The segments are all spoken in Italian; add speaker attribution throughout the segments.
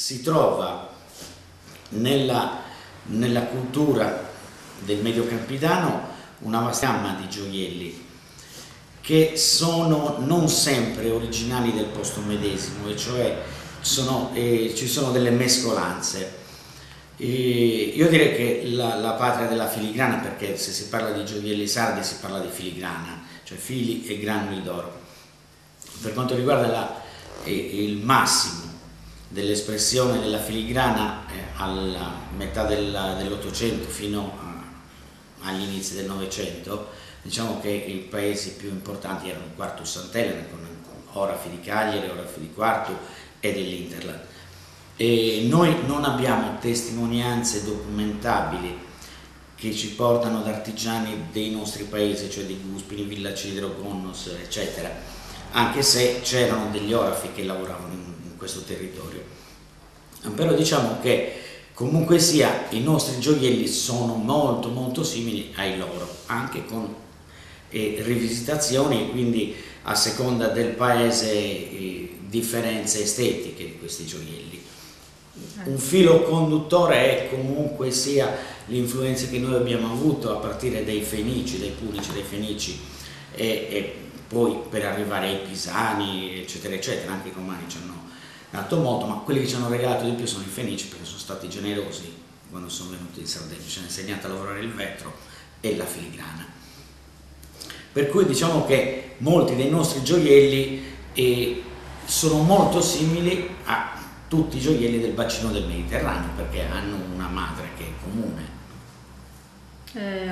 Speaker 1: si trova nella cultura del Medio Campidano una vasta gamma di gioielli che sono non sempre originali del posto medesimo, e cioè ci sono delle mescolanze. Io direi che la patria della filigrana, perché se si parla di gioielli sardi si parla di filigrana, cioè fili e granuli d'oro. Per quanto riguarda il massimo dell'espressione della filigrana alla metà dell'Ottocento fino agli inizi del Novecento, diciamo che i paesi più importanti erano il Quartus Sant'Elena, con orafi di Cagliari, orafi di Quartu e dell'Interland. E noi non abbiamo testimonianze documentabili che ci portano ad artigiani dei nostri paesi, cioè di Guspini, Villa Cedro, Gonnos, eccetera, anche se c'erano degli orafi che lavoravano in questo territorio. Però diciamo che comunque sia i nostri gioielli sono molto molto simili ai loro, anche con rivisitazioni, quindi a seconda del paese differenze estetiche di questi gioielli. Un filo conduttore è comunque sia l'influenza che noi abbiamo avuto a partire dai Fenici, dai Punici, dai Fenici e poi per arrivare ai Pisani, eccetera eccetera. Anche i Romani ci hanno dato molto, ma quelli che ci hanno regalato di più sono i Fenici, perché sono stati generosi quando sono venuti in Sardegna, ci hanno insegnato a lavorare il vetro e la filigrana. Per cui diciamo che molti dei nostri gioielli sono molto simili a tutti i gioielli del bacino del Mediterraneo, perché hanno una madre che è comune.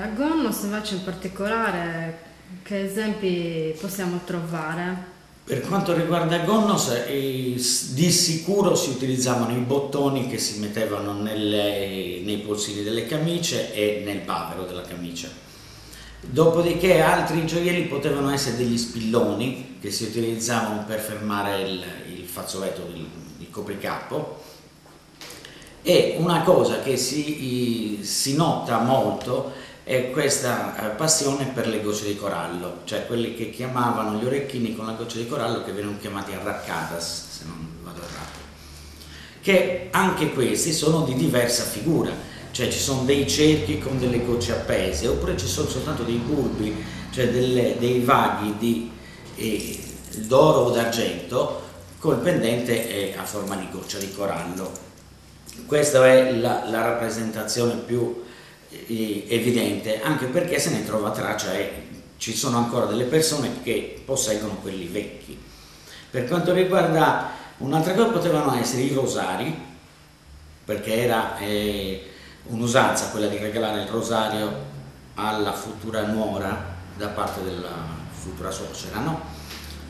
Speaker 2: A Gonnos invece in particolare che esempi possiamo trovare?
Speaker 1: Per quanto riguarda Gonnos, di sicuro si utilizzavano i bottoni che si mettevano nei polsini delle camicie e nel bavero della camicia. Dopodiché altri gioielli potevano essere degli spilloni che si utilizzavano per fermare il fazzoletto, il copricapo. E una cosa che si nota molto è questa passione per le gocce di corallo, cioè quelli che chiamavano gli orecchini con la goccia di corallo, che vengono chiamati arraccadas, se non vado errato, che anche questi sono di diversa figura, cioè ci sono dei cerchi con delle gocce appese, oppure ci sono soltanto dei bulbi, cioè dei vaghi d'oro o d'argento col pendente a forma di goccia di corallo. Questa è la rappresentazione più evidente, anche perché se ne trova traccia e ci sono ancora delle persone che posseggono quelli vecchi. Per quanto riguarda un'altra cosa, potevano essere i rosari, perché era un'usanza quella di regalare il rosario alla futura nuora da parte della futura suocera, no?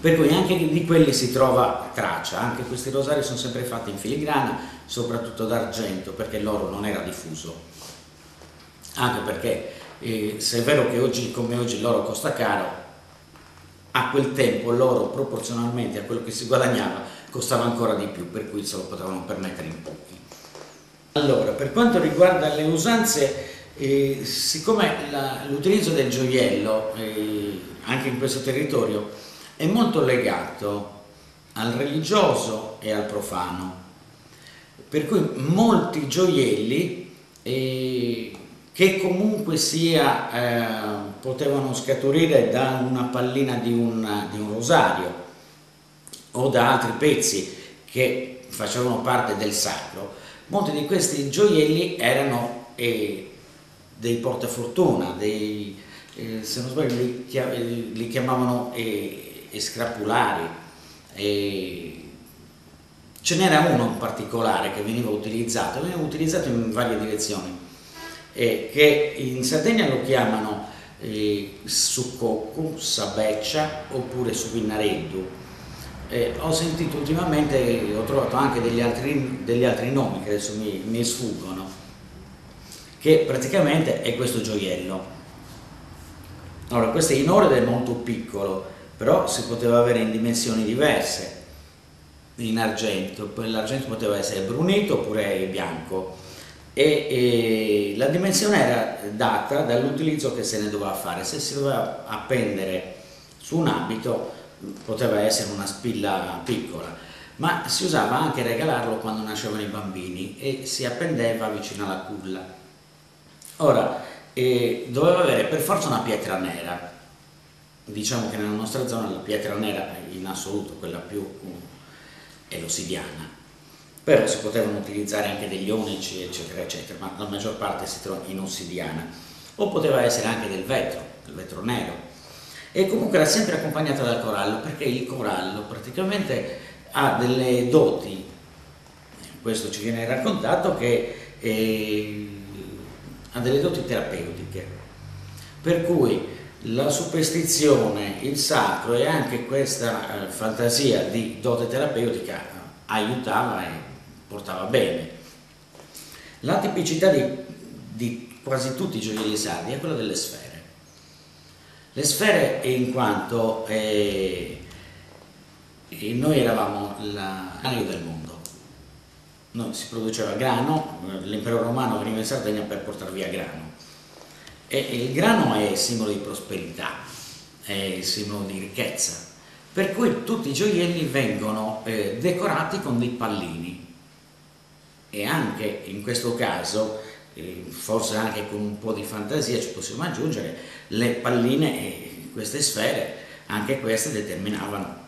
Speaker 1: Per cui anche di quelli si trova traccia. Anche questi rosari sono sempre fatti in filigrana, soprattutto d'argento, perché l'oro non era diffuso. Anche perché se è vero che oggi come oggi l'oro costa caro, a quel tempo l'oro proporzionalmente a quello che si guadagnava costava ancora di più, per cui se lo potevano permettere in pochi. Allora, per quanto riguarda le usanze, siccome l'utilizzo del gioiello anche in questo territorio è molto legato al religioso e al profano, per cui molti gioielli che comunque sia potevano scaturire da una pallina di un rosario o da altri pezzi che facevano parte del sacro, molti di questi gioielli erano dei portafortuna, se non sbaglio li chiamavano scrapulari. Ce n'era uno in particolare che veniva utilizzato in varie direzioni, che in Sardegna lo chiamano succoccu, sabeccia oppure supinnareddu. Ho sentito ultimamente, ho trovato anche degli altri nomi che adesso mi sfuggono, che praticamente è questo gioiello. Allora, questo è in oro ed è molto piccolo, però si poteva avere in dimensioni diverse. In argento, poi l'argento poteva essere brunito oppure bianco, e la dimensione era data dall'utilizzo che se ne doveva fare. Se si doveva appendere su un abito poteva essere una spilla piccola, ma si usava anche regalarlo quando nascevano i bambini e si appendeva vicino alla culla. Ora, doveva avere per forza una pietra nera. Diciamo che nella nostra zona la pietra nera in assoluto, quella più è l'ossidiana, però si potevano utilizzare anche degli onici eccetera eccetera, ma la maggior parte si trova in ossidiana, o poteva essere anche del vetro nero, e comunque era sempre accompagnata dal corallo, perché il corallo praticamente ha delle doti, questo ci viene raccontato, che ha delle doti terapeutiche, per cui la superstizione, il sacro e anche questa fantasia di dote terapeutica aiutava e portava bene. La tipicità di quasi tutti i gioielli sardi è quella delle sfere. Le sfere in quanto noi eravamo l'anello del mondo. Noi si produceva grano, l'impero romano veniva in Sardegna per portare via grano. E il grano è simbolo di prosperità, è simbolo di ricchezza, per cui tutti i gioielli vengono decorati con dei pallini, e anche in questo caso, forse anche con un po' di fantasia ci possiamo aggiungere, le palline e queste sfere, anche queste determinavano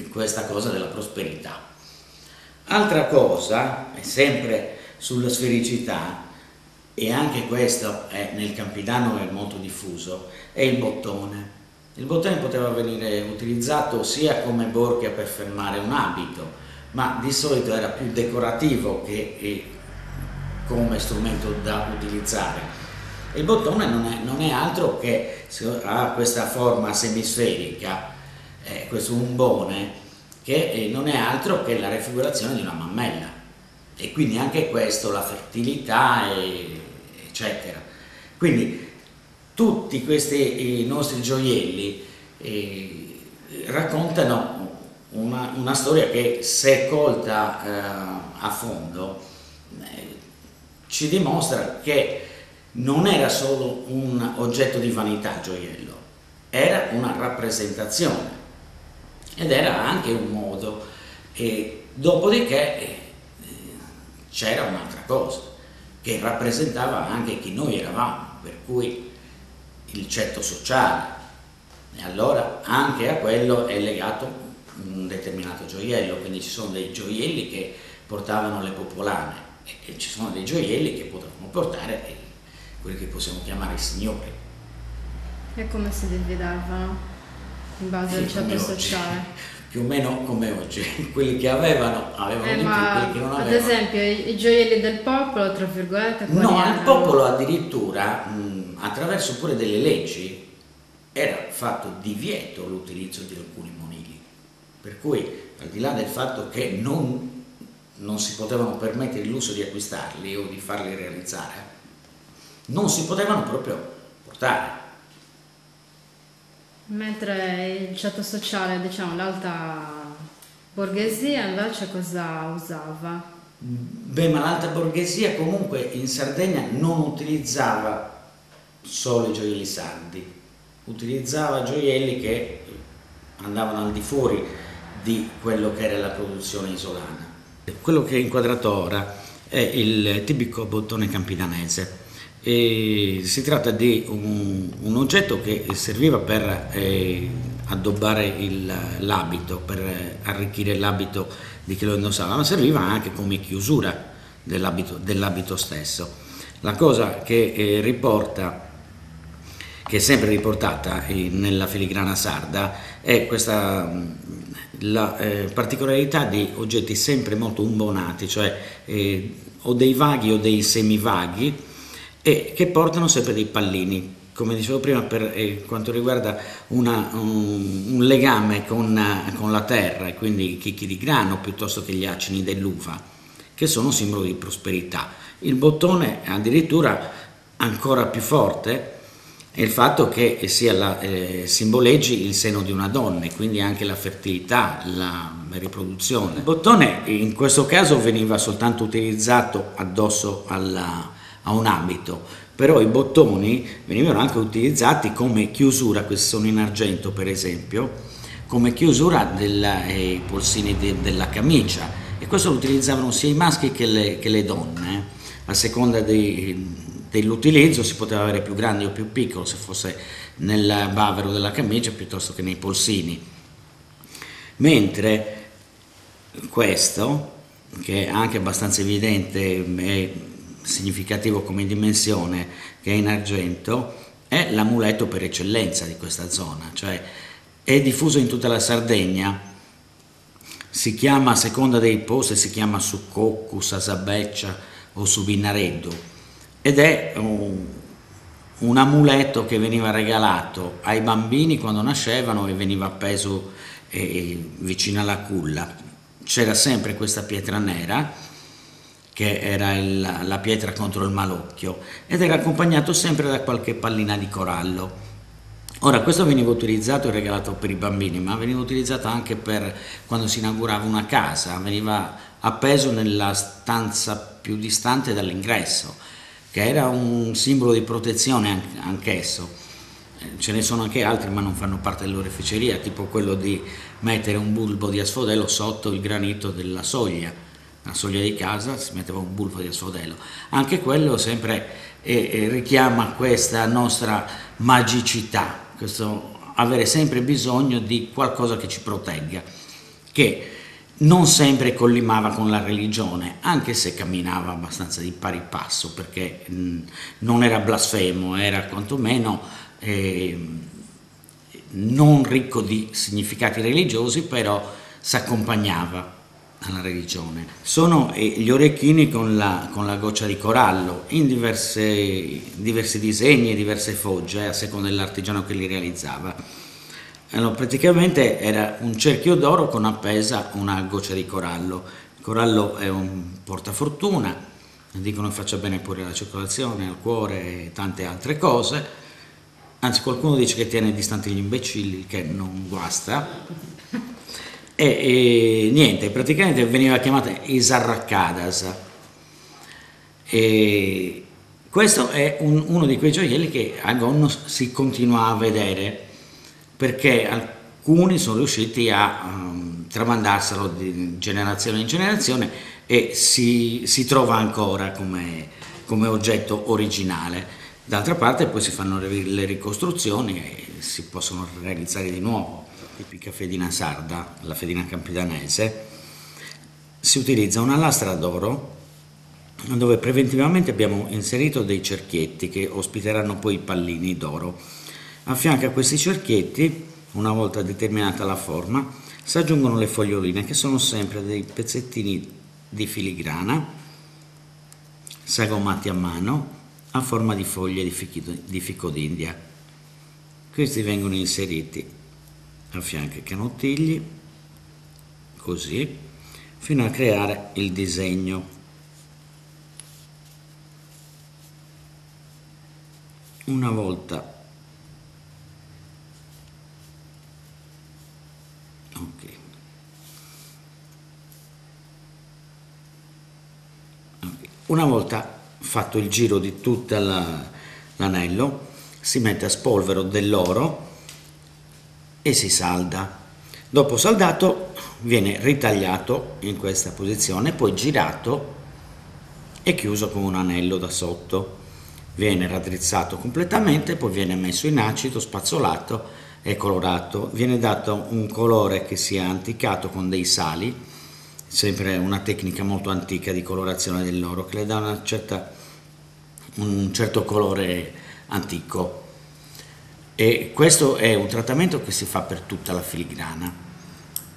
Speaker 1: questa cosa della prosperità. Altra cosa, è sempre sulla sfericità, e anche questo nel Campidano è molto diffuso, è il bottone. Il bottone poteva venire utilizzato sia come borchia per fermare un abito, ma di solito era più decorativo che come strumento da utilizzare. Il bottone non è altro che ha questa forma semisferica, questo umbone, che non è altro che la raffigurazione di una mammella, e quindi anche questo, la fertilità eccetera. Quindi tutti questi nostri gioielli raccontano una storia che, se colta a fondo, ci dimostra che non era solo un oggetto di vanità il gioiello, era una rappresentazione ed era anche un modo. E dopodiché c'era un'altra cosa che rappresentava anche chi noi eravamo, per cui il ceto sociale, e allora anche a quello è legato un determinato gioiello. Quindi ci sono dei gioielli che portavano le popolane e ci sono dei gioielli che potevano portare quelli che possiamo chiamare i signori.
Speaker 2: E come si dividevano in base al ceto sociale?
Speaker 1: Più o meno come oggi, quelli che avevano di più, quelli che non avevano.
Speaker 2: Ad esempio i gioielli del popolo, tra virgolette,
Speaker 1: no, il popolo addirittura attraverso pure delle leggi era fatto divieto l'utilizzo di alcuni monili, per cui al di là del fatto che non si potevano permettere l'uso di acquistarli o di farli realizzare, non si potevano proprio portare.
Speaker 2: Mentre il ceto sociale, diciamo l'alta borghesia, invece cosa usava?
Speaker 1: Beh, ma l'alta borghesia comunque in Sardegna non utilizzava solo i gioielli sardi, utilizzava gioielli che andavano al di fuori di quello che era la produzione isolana. Quello che è inquadrato ora è il tipico bottone campidanese. E si tratta di un oggetto che serviva per addobbare l'abito, per arricchire l'abito di chi lo indossava, ma serviva anche come chiusura dell'abito stesso. La cosa che è sempre riportata nella filigrana sarda è questa la particolarità di oggetti sempre molto umbonati, cioè o dei vaghi o dei semivaghi, e che portano sempre dei pallini, come dicevo prima, per quanto riguarda un legame con la terra, e quindi i chicchi di grano piuttosto che gli acini dell'uva, che sono simbolo di prosperità. Il bottone addirittura ancora più forte è il fatto che simboleggi il seno di una donna, e quindi anche la fertilità, la riproduzione. Il bottone in questo caso veniva soltanto utilizzato addosso a un abito, però i bottoni venivano anche utilizzati come chiusura, questi sono in argento per esempio, come chiusura dei polsini della camicia, e questo lo utilizzavano sia i maschi che le donne. A seconda dell'utilizzo si poteva avere più grande o più piccolo, se fosse nel bavero della camicia piuttosto che nei polsini. Mentre questo, che è anche abbastanza evidente e significativo come dimensione, che è in argento, è l'amuleto per eccellenza di questa zona, cioè è diffuso in tutta la Sardegna, si chiama, a seconda dei posti, si chiama Succoccu, Sasabeccia o Subinareddu, ed è un amuleto che veniva regalato ai bambini quando nascevano e veniva appeso vicino alla culla. C'era sempre questa pietra nera, che era la pietra contro il malocchio, ed era accompagnato sempre da qualche pallina di corallo. Ora, questo veniva utilizzato e regalato per i bambini, ma veniva utilizzato anche per quando si inaugurava una casa, veniva appeso nella stanza più distante dall'ingresso, che era un simbolo di protezione anch'esso. Ce ne sono anche altri, ma non fanno parte dell'oreficeria, tipo quello di mettere un bulbo di asfodelo sotto il granito della soglia. La soglia di casa si metteva un bulbo di asfodelo. Anche quello sempre richiama questa nostra magicità, questo avere sempre bisogno di qualcosa che ci protegga, che non sempre collimava con la religione, anche se camminava abbastanza di pari passo, perché non era blasfemo, era quantomeno non ricco di significati religiosi, però si accompagnava alla religione. Sono gli orecchini con la goccia di corallo in diversi disegni e diverse fogge, a seconda dell'artigiano che li realizzava. Allora, praticamente era un cerchio d'oro con appesa una goccia di corallo. Il corallo è un portafortuna, dicono che faccia bene pure alla circolazione, al cuore e tante altre cose. Anzi, qualcuno dice che tiene distanti gli imbecilli, che non guasta. E niente, praticamente veniva chiamata Isarracadas. E questo è uno di quei gioielli che a Gonno si continua a vedere, perché alcuni sono riusciti a tramandarselo di generazione in generazione e si trova ancora come oggetto originale. D'altra parte poi si fanno le ricostruzioni e si possono realizzare di nuovo. La tipica fedina sarda, la fedina campidanese, si utilizza una lastra d'oro dove preventivamente abbiamo inserito dei cerchietti che ospiteranno poi i pallini d'oro. A fianco a questi cerchietti, una volta determinata la forma, si aggiungono le foglioline, che sono sempre dei pezzettini di filigrana sagomati a mano a forma di foglie di fico d'India. Questi vengono inseriti a fianco ai canottigli, così, fino a creare il disegno. Una volta Una volta fatto il giro di tutto l'anello, si mette a spolvero dell'oro e si salda. Dopo saldato viene ritagliato in questa posizione, poi girato e chiuso con un anello da sotto. Viene raddrizzato completamente, poi viene messo in acido, spazzolato e colorato. Viene dato un colore che sia anticato con dei sali, sempre una tecnica molto antica di colorazione dell'oro che le dà un certo colore antico. E questo è un trattamento che si fa per tutta la filigrana,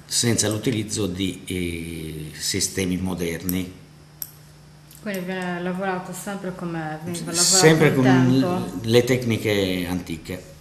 Speaker 1: senza l'utilizzo di sistemi moderni.
Speaker 2: Quindi viene lavorato sempre come veniva lavorato
Speaker 1: sempre
Speaker 2: un
Speaker 1: con
Speaker 2: tempo.
Speaker 1: le tecniche antiche.